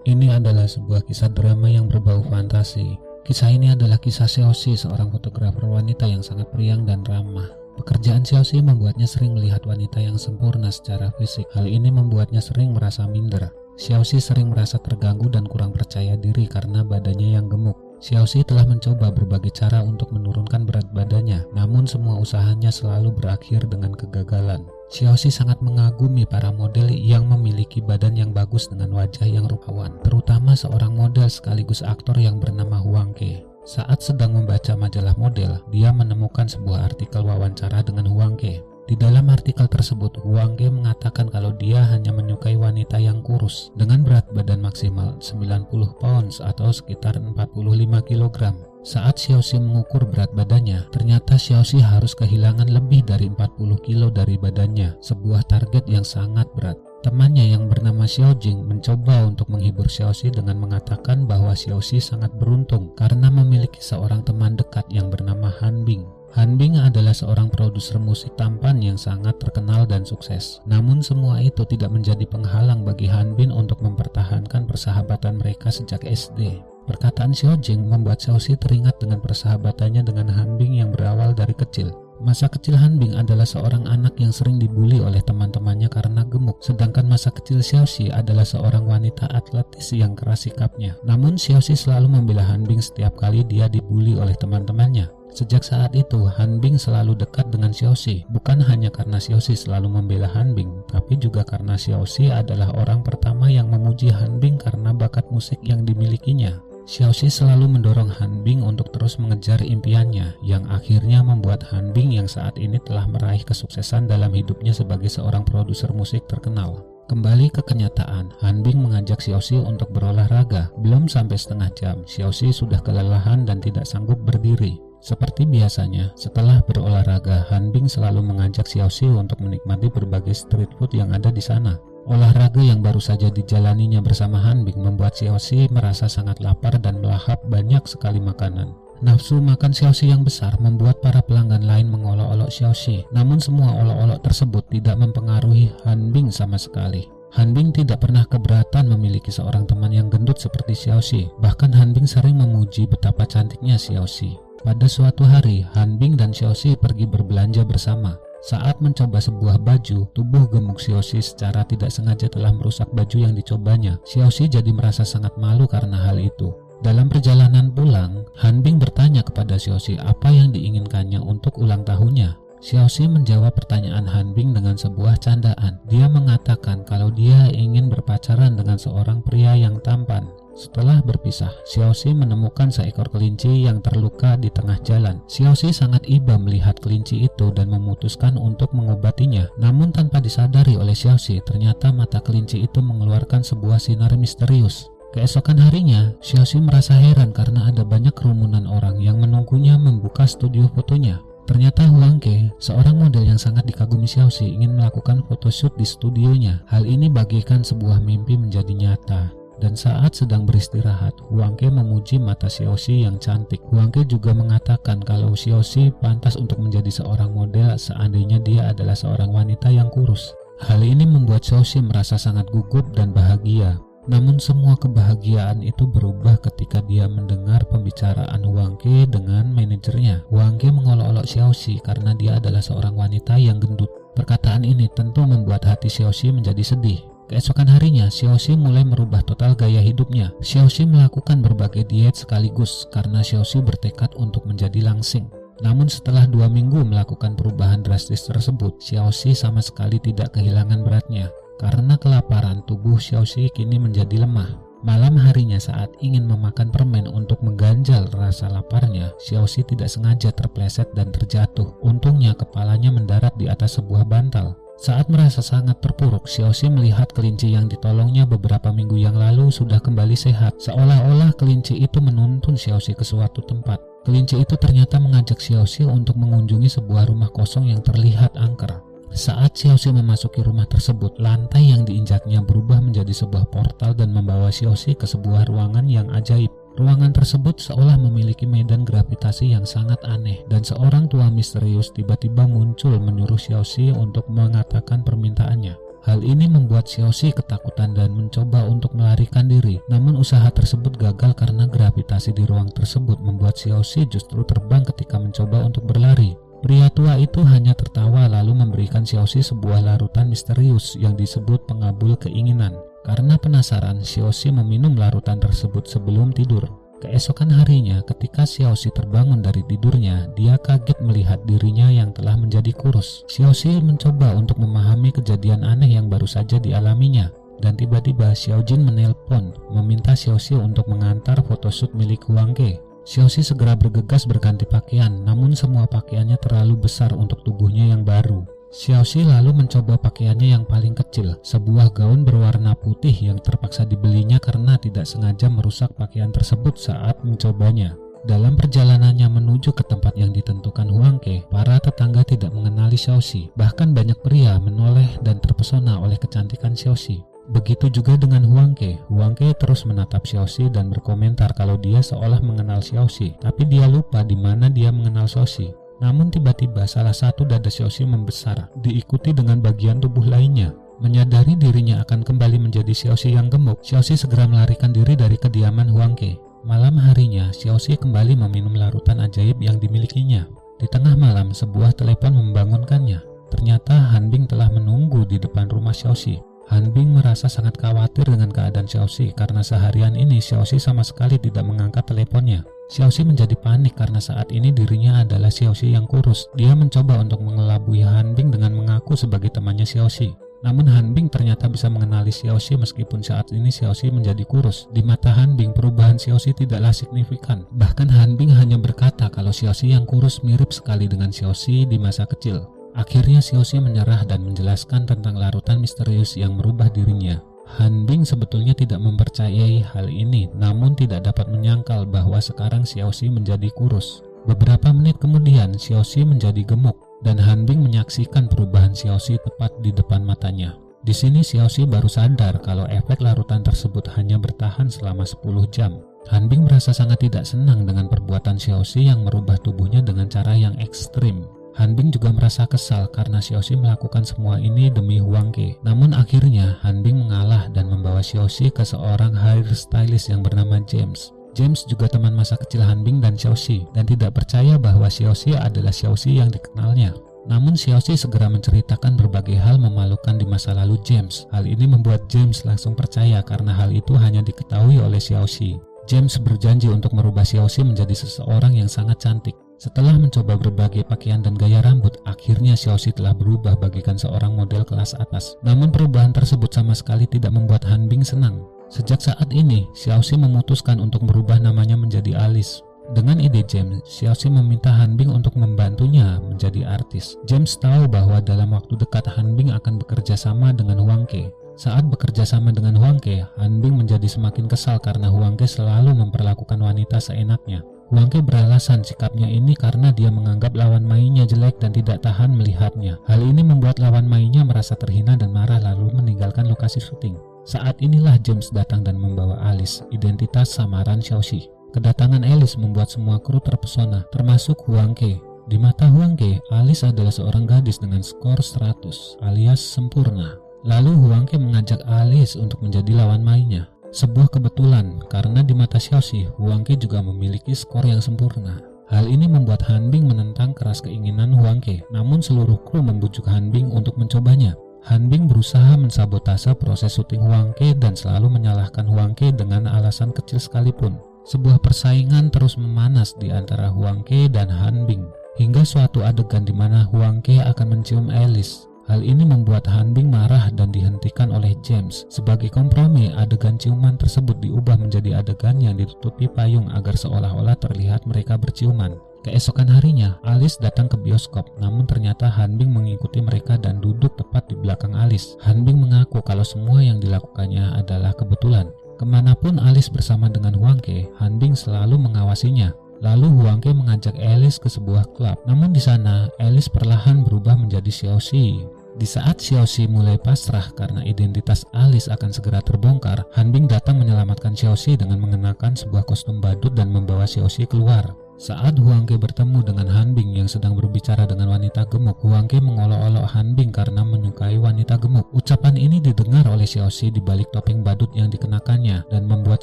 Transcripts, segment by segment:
Ini adalah sebuah kisah drama yang berbau fantasi. Kisah ini adalah kisah Xiaoxi, seorang fotografer wanita yang sangat periang dan ramah. Pekerjaan Xiaoxi membuatnya sering melihat wanita yang sempurna secara fisik. Hal ini membuatnya sering merasa minder. Xiaoxi sering merasa terganggu dan kurang percaya diri karena badannya yang gemuk. Xiaoxi telah mencoba berbagai cara untuk menurunkan berat badannya, namun semua usahanya selalu berakhir dengan kegagalan. Xiaoxi sangat mengagumi para model yang memiliki badan yang bagus dengan wajah yang rupawan, terutama seorang model sekaligus aktor yang bernama Huang Ke. Saat sedang membaca majalah model, dia menemukan sebuah artikel wawancara dengan Huang Ke. Di dalam artikel tersebut, Huang Ke mengatakan kalau dia hanya menyukai wanita yang kurus dengan berat badan maksimal 90 pounds atau sekitar 45 kg. Saat Xiaoxi mengukur berat badannya, ternyata Xiaoxi harus kehilangan lebih dari 40 kilo dari badannya, sebuah target yang sangat berat. Temannya yang bernama Xiaojing mencoba untuk menghibur Xiaoxi dengan mengatakan bahwa Xiaoxi sangat beruntung karena memiliki seorang teman dekat yang bernama Han Bing. Han Bing adalah seorang produser musik tampan yang sangat terkenal dan sukses. Namun semua itu tidak menjadi penghalang bagi Han Bing untuk mempertahankan persahabatan mereka sejak SD. Perkataan Xiaojing membuat Xiaoxi teringat dengan persahabatannya dengan Han Bing yang berawal dari kecil. Masa kecil Han Bing adalah seorang anak yang sering dibully oleh teman-temannya karena gemuk, sedangkan masa kecil Xiaoxi adalah seorang wanita atletis yang keras sikapnya. Namun Xiaoxi selalu membela Han Bing setiap kali dia dibully oleh teman-temannya. Sejak saat itu, Han Bing selalu dekat dengan Xiaoxi, bukan hanya karena Xiaoxi selalu membela Han Bing, tapi juga karena Xiaoxi adalah orang pertama yang memuji Han Bing karena bakat musik yang dimilikinya. Xiaoxi selalu mendorong Han Bing untuk terus mengejar impiannya, yang akhirnya membuat Han Bing yang saat ini telah meraih kesuksesan dalam hidupnya sebagai seorang produser musik terkenal. Kembali ke kenyataan, Han Bing mengajak Xiaoxi untuk berolahraga. Belum sampai setengah jam, Xiaoxi sudah kelelahan dan tidak sanggup berdiri. Seperti biasanya, setelah berolahraga, Han Bing selalu mengajak Xiaoxi untuk menikmati berbagai street food yang ada di sana. Olahraga yang baru saja dijalaninya bersama Han Bing membuat Xiaoxi merasa sangat lapar dan melahap banyak sekali makanan. Nafsu makan Xiaoxi yang besar membuat para pelanggan lain mengolok-olok Xiaoxi. Namun semua olok-olok tersebut tidak mempengaruhi Han Bing sama sekali. Han Bing tidak pernah keberatan memiliki seorang teman yang gendut seperti Xiaoxi. Bahkan Han Bing sering memuji betapa cantiknya Xiaoxi. Pada suatu hari, Han Bing dan Xiaoxi pergi berbelanja bersama. Saat mencoba sebuah baju, tubuh gemuk Xiaoxi secara tidak sengaja telah merusak baju yang dicobanya. Xiaoxi jadi merasa sangat malu karena hal itu. Dalam perjalanan pulang, Han Bing bertanya kepada Xiaoxi apa yang diinginkannya untuk ulang tahunnya. Xiaoxi menjawab pertanyaan Han Bing dengan sebuah candaan. Dia mengatakan kalau dia ingin berpacaran dengan seorang pria yang tampan. Setelah berpisah, Xiaoxi menemukan seekor kelinci yang terluka di tengah jalan. Xiaoxi sangat iba melihat kelinci itu dan memutuskan untuk mengobatinya. Namun tanpa disadari oleh Xiaoxi, ternyata mata kelinci itu mengeluarkan sebuah sinar misterius. Keesokan harinya, Xiaoxi merasa heran karena ada banyak kerumunan orang yang menunggunya membuka studio fotonya. Ternyata Huang Ke, seorang model yang sangat dikagumi Xiaoxi, ingin melakukan photoshoot di studionya. Hal ini bagaikan sebuah mimpi menjadi nyata. Dan saat sedang beristirahat, Huang Ke memuji mata Xiaoxi yang cantik. Huang Ke juga mengatakan kalau Xiaoxi pantas untuk menjadi seorang model seandainya dia adalah seorang wanita yang kurus. Hal ini membuat Xiaoxi merasa sangat gugup dan bahagia. Namun semua kebahagiaan itu berubah ketika dia mendengar pembicaraan Huang Ke dengan manajernya. Huang Ke mengolok-olok Xiaoxi karena dia adalah seorang wanita yang gendut. Perkataan ini tentu membuat hati Xiaoxi menjadi sedih. Keesokan harinya, Xiaoxi mulai merubah total gaya hidupnya. Xiaoxi melakukan berbagai diet sekaligus karena Xiaoxi bertekad untuk menjadi langsing. Namun setelah 2 minggu melakukan perubahan drastis tersebut, Xiaoxi sama sekali tidak kehilangan beratnya. Karena kelaparan, tubuh Xiaoxi kini menjadi lemah. Malam harinya saat ingin memakan permen untuk mengganjal rasa laparnya, Xiaoxi tidak sengaja terpleset dan terjatuh. Untungnya kepalanya mendarat di atas sebuah bantal. Saat merasa sangat terpuruk, Xiaoxi melihat kelinci yang ditolongnya beberapa minggu yang lalu sudah kembali sehat. Seolah-olah kelinci itu menuntun Xiaoxi ke suatu tempat. Kelinci itu ternyata mengajak Xiaoxi untuk mengunjungi sebuah rumah kosong yang terlihat angker. Saat Xiaoxi memasuki rumah tersebut, lantai yang diinjaknya berubah menjadi sebuah portal dan membawa Xiaoxi ke sebuah ruangan yang ajaib. Ruangan tersebut seolah memiliki medan gravitasi yang sangat aneh, dan seorang tua misterius tiba-tiba muncul menyuruh Xiaoxi untuk mengatakan permintaannya. Hal ini membuat Xiaoxi ketakutan dan mencoba untuk melarikan diri. Namun usaha tersebut gagal karena gravitasi di ruang tersebut membuat Xiaoxi justru terbang ketika mencoba untuk berlari. Pria tua itu hanya tertawa lalu memberikan Xiaoxi sebuah larutan misterius yang disebut pengabul keinginan. Karena penasaran, Xiaoxi meminum larutan tersebut sebelum tidur. Keesokan harinya, ketika Xiaoxi terbangun dari tidurnya, dia kaget melihat dirinya yang telah menjadi kurus. Xiaoxi mencoba untuk memahami kejadian aneh yang baru saja dialaminya. Dan tiba-tiba Xiaojin menelpon, meminta Xiaoxi untuk mengantar photoshoot milik Huang Ke. Xiaoxi segera bergegas berganti pakaian, namun semua pakaiannya terlalu besar untuk tubuhnya yang baru. Xiaoxi lalu mencoba pakaiannya yang paling kecil, sebuah gaun berwarna putih yang terpaksa dibelinya karena tidak sengaja merusak pakaian tersebut saat mencobanya. Dalam perjalanannya menuju ke tempat yang ditentukan Huang Ke, para tetangga tidak mengenali Xiaoxi. Bahkan banyak pria menoleh dan terpesona oleh kecantikan Xiaoxi. Begitu juga dengan Huang Ke. Huang Ke terus menatap Xiaoxi dan berkomentar kalau dia seolah mengenal Xiaoxi, tapi dia lupa di mana dia mengenal Xiaoxi. Namun tiba-tiba salah satu dada Xiaoxi membesar, diikuti dengan bagian tubuh lainnya. Menyadari dirinya akan kembali menjadi Xiaoxi yang gemuk, Xiaoxi segera melarikan diri dari kediaman Huang Ke. Malam harinya, Xiaoxi kembali meminum larutan ajaib yang dimilikinya. Di tengah malam, sebuah telepon membangunkannya. Ternyata Han Bing telah menunggu di depan rumah Xiaoxi. Han Bing merasa sangat khawatir dengan keadaan Xiaoxi karena seharian ini Xiaoxi sama sekali tidak mengangkat teleponnya. Xiaoxi menjadi panik karena saat ini dirinya adalah Xiaoxi yang kurus. Dia mencoba untuk mengelabui Han Bing dengan mengaku sebagai temannya Xiaoxi. Namun Han Bing ternyata bisa mengenali Xiaoxi meskipun saat ini Xiaoxi menjadi kurus. Di mata Han Bing, perubahan Xiaoxi tidaklah signifikan. Bahkan Han Bing hanya berkata kalau Xiaoxi yang kurus mirip sekali dengan Xiaoxi di masa kecil. Akhirnya Xiaoxi menyerah dan menjelaskan tentang larutan misterius yang merubah dirinya. Han Bing sebetulnya tidak mempercayai hal ini, namun tidak dapat menyangkal bahwa sekarang Xiaoxi menjadi kurus. Beberapa menit kemudian, Xiaoxi menjadi gemuk, dan Han Bing menyaksikan perubahan Xiaoxi tepat di depan matanya. Di sini Xiaoxi baru sadar kalau efek larutan tersebut hanya bertahan selama 10 jam. Han Bing merasa sangat tidak senang dengan perbuatan Xiaoxi yang merubah tubuhnya dengan cara yang ekstrim. Han Bing juga merasa kesal karena Xiaoxi melakukan semua ini demi Huang Ke. Namun akhirnya Han Bing mengalah dan membawa Xiaoxi ke seorang hairstylist yang bernama James. James juga teman masa kecil Han Bing dan Xiaoxi dan tidak percaya bahwa Xiaoxi adalah Xiaoxi yang dikenalnya. Namun Xiaoxi segera menceritakan berbagai hal memalukan di masa lalu James. Hal ini membuat James langsung percaya karena hal itu hanya diketahui oleh Xiaoxi. James berjanji untuk merubah Xiaoxi menjadi seseorang yang sangat cantik. Setelah mencoba berbagai pakaian dan gaya rambut, akhirnya Xiaoxi telah berubah bagaikan seorang model kelas atas. Namun perubahan tersebut sama sekali tidak membuat Han Bing senang. Sejak saat ini, Xiaoxi memutuskan untuk merubah namanya menjadi Alice. Dengan ide James, Xiaoxi meminta Han Bing untuk membantunya menjadi artis. James tahu bahwa dalam waktu dekat Han Bing akan bekerja sama dengan Huang Ke. Saat bekerja sama dengan Huang Ke, Han Bing menjadi semakin kesal karena Huang Ke selalu memperlakukan wanita seenaknya. Huang Ke beralasan sikapnya ini karena dia menganggap lawan mainnya jelek dan tidak tahan melihatnya. Hal ini membuat lawan mainnya merasa terhina dan marah lalu meninggalkan lokasi syuting. Saat inilah James datang dan membawa Alice, identitas samaran Xiaoxi. Kedatangan Alice membuat semua kru terpesona, termasuk Huang Ke. Di mata Huang Ke, Alice adalah seorang gadis dengan skor 100 alias sempurna. Lalu Huang Ke mengajak Alice untuk menjadi lawan mainnya. Sebuah kebetulan karena di mata Xiaoxi, Huang Ke juga memiliki skor yang sempurna. Hal ini membuat Han Bing menentang keras keinginan Huang Ke, namun seluruh kru membujuk Han Bing untuk mencobanya. Han Bing berusaha mensabotase proses syuting Huang Ke dan selalu menyalahkan Huang Ke dengan alasan kecil sekalipun. Sebuah persaingan terus memanas di antara Huang Ke dan Han Bing, hingga suatu adegan di mana Huang Ke akan mencium Alice. Hal ini membuat Han Bing marah dan dihentikan oleh James. Sebagai kompromi, adegan ciuman tersebut diubah menjadi adegan yang ditutupi payung agar seolah-olah terlihat mereka berciuman. Keesokan harinya, Alice datang ke bioskop, namun ternyata Han Bing mengikuti mereka dan duduk tepat di belakang Alice. Han Bing mengaku kalau semua yang dilakukannya adalah kebetulan. Kemanapun Alice bersama dengan Huang Ke, Han Bing selalu mengawasinya. Lalu Huang Ke mengajak Alice ke sebuah klub. Namun di sana, Alice perlahan berubah menjadi Xiaoxi. Di saat Xiaoxi mulai pasrah karena identitas Alice akan segera terbongkar, Han Bing datang menyelamatkan Xiaoxi dengan mengenakan sebuah kostum badut dan membawa Xiaoxi keluar. Saat Huang Ke bertemu dengan Han Bing yang sedang berbicara dengan wanita gemuk, Huang Ke mengolok-olok Han Bing karena menyukai wanita gemuk. Ucapan ini didengar oleh Xiaoxi di balik topeng badut yang dikenakannya dan membuat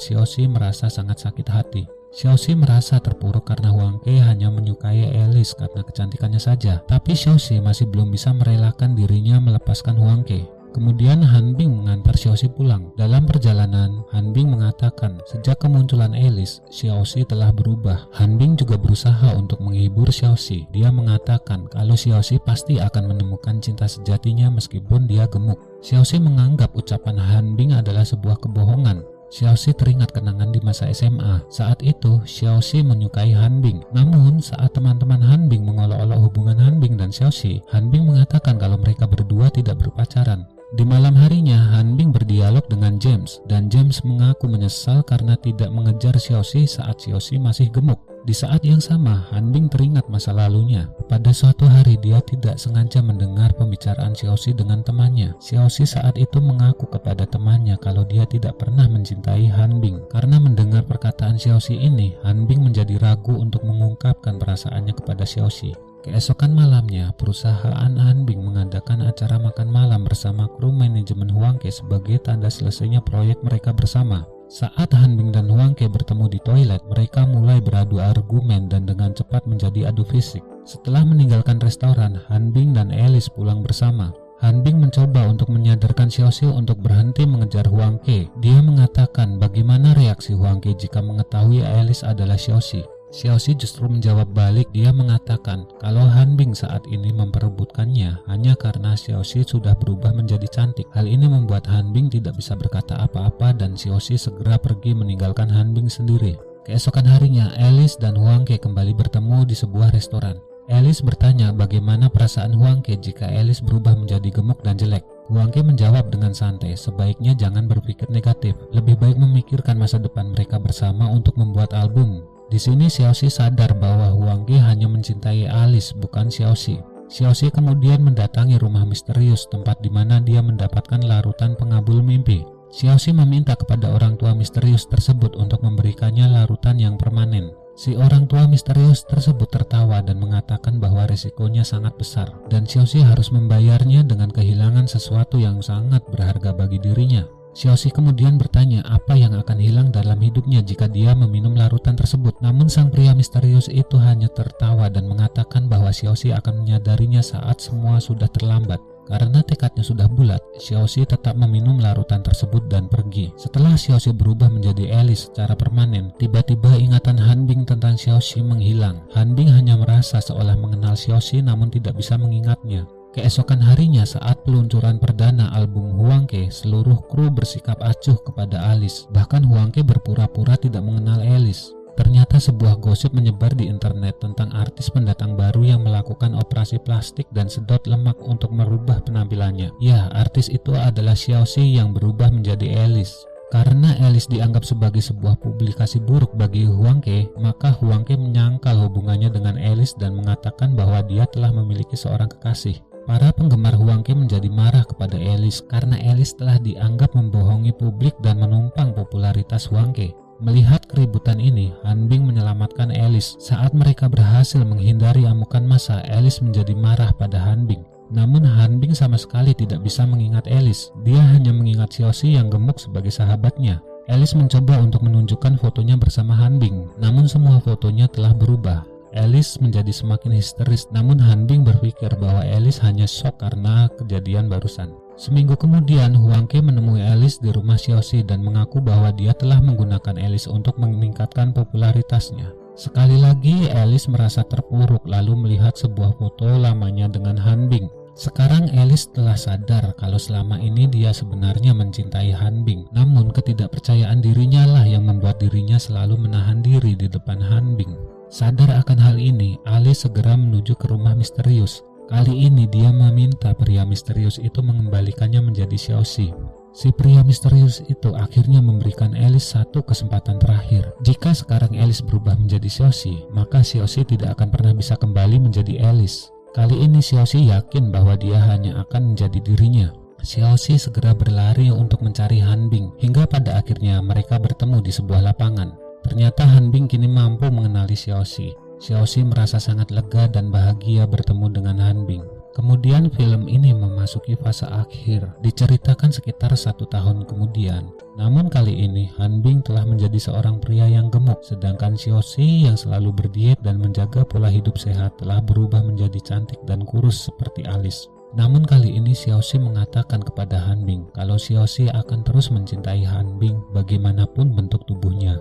Xiaoxi merasa sangat sakit hati. Xiaoxi merasa terpuruk karena Huang Ke hanya menyukai Alice karena kecantikannya saja. Tapi Xiaoxi masih belum bisa merelakan dirinya melepaskan Huang Ke. Kemudian Han Bing mengantar Xiaoxi pulang. Dalam perjalanan, Han Bing mengatakan sejak kemunculan Alice, Xiaoxi telah berubah. Han Bing juga berusaha untuk menghibur Xiaoxi. Dia mengatakan kalau Xiaoxi pasti akan menemukan cinta sejatinya meskipun dia gemuk. Xiaoxi menganggap ucapan Han Bing adalah sebuah kebohongan. Xiaoxi teringat kenangan di masa SMA. Saat itu, Xiaoxi menyukai Han Bing. Namun, saat teman-teman Han Bing mengolok-olok hubungan Han Bing dan Xiaoxi, Han Bing mengatakan kalau mereka berdua tidak berpacaran. Di malam harinya, Han Bing berdialog dengan James, dan James mengaku menyesal karena tidak mengejar Xiaoxi saat Xiaoxi masih gemuk. Di saat yang sama, Han Bing teringat masa lalunya. Pada suatu hari, dia tidak sengaja mendengar pembicaraan Xiaoxi dengan temannya. Xiaoxi saat itu mengaku kepada temannya kalau dia tidak pernah mencintai Han Bing. Karena mendengar perkataan Xiaoxi ini, Han Bing menjadi ragu untuk mengungkapkan perasaannya kepada Xiaoxi. Keesokan malamnya, perusahaan Han Bing mengadakan acara makan malam bersama kru manajemen Huang Ke sebagai tanda selesainya proyek mereka bersama. Saat Han Bing dan Huang Ke bertemu di toilet, mereka mulai beradu argumen dan dengan cepat menjadi adu fisik. Setelah meninggalkan restoran, Han Bing dan Alice pulang bersama. Han Bing mencoba untuk menyadarkan Xiaoxi untuk berhenti mengejar Huang Ke. Dia mengatakan bagaimana reaksi Huang Ke jika mengetahui Alice adalah Xiaoxi. Xiaoxi justru menjawab balik. Dia mengatakan kalau Han Bing saat ini memperebutkannya hanya karena Xiaoxi sudah berubah menjadi cantik. Hal ini membuat Han Bing tidak bisa berkata apa-apa dan Xiaoxi segera pergi meninggalkan Han Bing sendiri. Keesokan harinya, Alice dan Huang Ke kembali bertemu di sebuah restoran. Alice bertanya bagaimana perasaan Huang Ke jika Alice berubah menjadi gemuk dan jelek. Huang Ke menjawab dengan santai, sebaiknya jangan berpikir negatif, lebih baik memikirkan masa depan mereka bersama untuk membuat album. Di sini Xiaoxi sadar bahwa Huang Ke hanya mencintai Alice, bukan Xiaoxi. Xiaoxi kemudian mendatangi rumah misterius, tempat di mana dia mendapatkan larutan pengabul mimpi. Xiaoxi meminta kepada orang tua misterius tersebut untuk memberikannya larutan yang permanen. Si orang tua misterius tersebut tertawa dan mengatakan bahwa risikonya sangat besar, dan Xiaoxi harus membayarnya dengan kehilangan sesuatu yang sangat berharga bagi dirinya. Xiaoxi kemudian bertanya apa yang akan hilang dalam hidupnya jika dia meminum larutan tersebut. Namun sang pria misterius itu hanya tertawa dan mengatakan bahwa Xiaoxi akan menyadarinya saat semua sudah terlambat. Karena tekadnya sudah bulat, Xiaoxi tetap meminum larutan tersebut dan pergi. Setelah Xiaoxi berubah menjadi Alice secara permanen, tiba-tiba ingatan Han Bing tentang Xiaoxi menghilang. Han Bing hanya merasa seolah mengenal Xiaoxi namun tidak bisa mengingatnya. Keesokan harinya saat peluncuran perdana album Huang Ke, seluruh kru bersikap acuh kepada Alice. Bahkan Huang Ke berpura-pura tidak mengenal Alice. Ternyata sebuah gosip menyebar di internet tentang artis pendatang baru yang melakukan operasi plastik dan sedot lemak untuk merubah penampilannya. Ya, artis itu adalah Xiaoxi yang berubah menjadi Alice. Karena Alice dianggap sebagai sebuah publikasi buruk bagi Huang Ke, maka Huang Ke menyangkal hubungannya dengan Alice dan mengatakan bahwa dia telah memiliki seorang kekasih. Para penggemar Huang Ke menjadi marah kepada Alice karena Alice telah dianggap membohongi publik dan menumpang popularitas Huang Ke. Melihat keributan ini, Han Bing menyelamatkan Alice. Saat mereka berhasil menghindari amukan massa, Alice menjadi marah pada Han Bing. Namun Han Bing sama sekali tidak bisa mengingat Alice. Dia hanya mengingat Xiaoxi yang gemuk sebagai sahabatnya. Alice mencoba untuk menunjukkan fotonya bersama Han Bing, namun semua fotonya telah berubah. Alice menjadi semakin histeris, namun Han Bing berpikir bahwa Alice hanya shock karena kejadian barusan. Seminggu kemudian, Huang Ke menemui Alice di rumah Xiaoxi dan mengaku bahwa dia telah menggunakan Alice untuk meningkatkan popularitasnya. Sekali lagi, Alice merasa terpuruk lalu melihat sebuah foto lamanya dengan Han Bing. Sekarang Alice telah sadar kalau selama ini dia sebenarnya mencintai Han Bing. Namun ketidakpercayaan dirinya lah yang membuat dirinya selalu menahan diri di depan Han Bing. Sadar akan hal ini, Alice segera menuju ke rumah misterius. Kali ini dia meminta pria misterius itu mengembalikannya menjadi Xiaoxi. Si pria misterius itu akhirnya memberikan Alice satu kesempatan terakhir. Jika sekarang Alice berubah menjadi Xiaoxi, maka Xiaoxi tidak akan pernah bisa kembali menjadi Alice. Kali ini Xiaoxi yakin bahwa dia hanya akan menjadi dirinya. Xiaoxi segera berlari untuk mencari Han Bing, hingga pada akhirnya mereka bertemu di sebuah lapangan. Ternyata Han Bing kini mampu mengenali Xiaoxi. Xiaoxi merasa sangat lega dan bahagia bertemu dengan Han Bing. Kemudian film ini memasuki fase akhir, diceritakan sekitar 1 tahun kemudian. Namun kali ini Han Bing telah menjadi seorang pria yang gemuk, sedangkan Xiaoxi yang selalu berdiet dan menjaga pola hidup sehat telah berubah menjadi cantik dan kurus seperti Alice. Namun kali ini Xiaoxi mengatakan kepada Han Bing kalau Xiaoxi akan terus mencintai Han Bing bagaimanapun bentuk tubuhnya.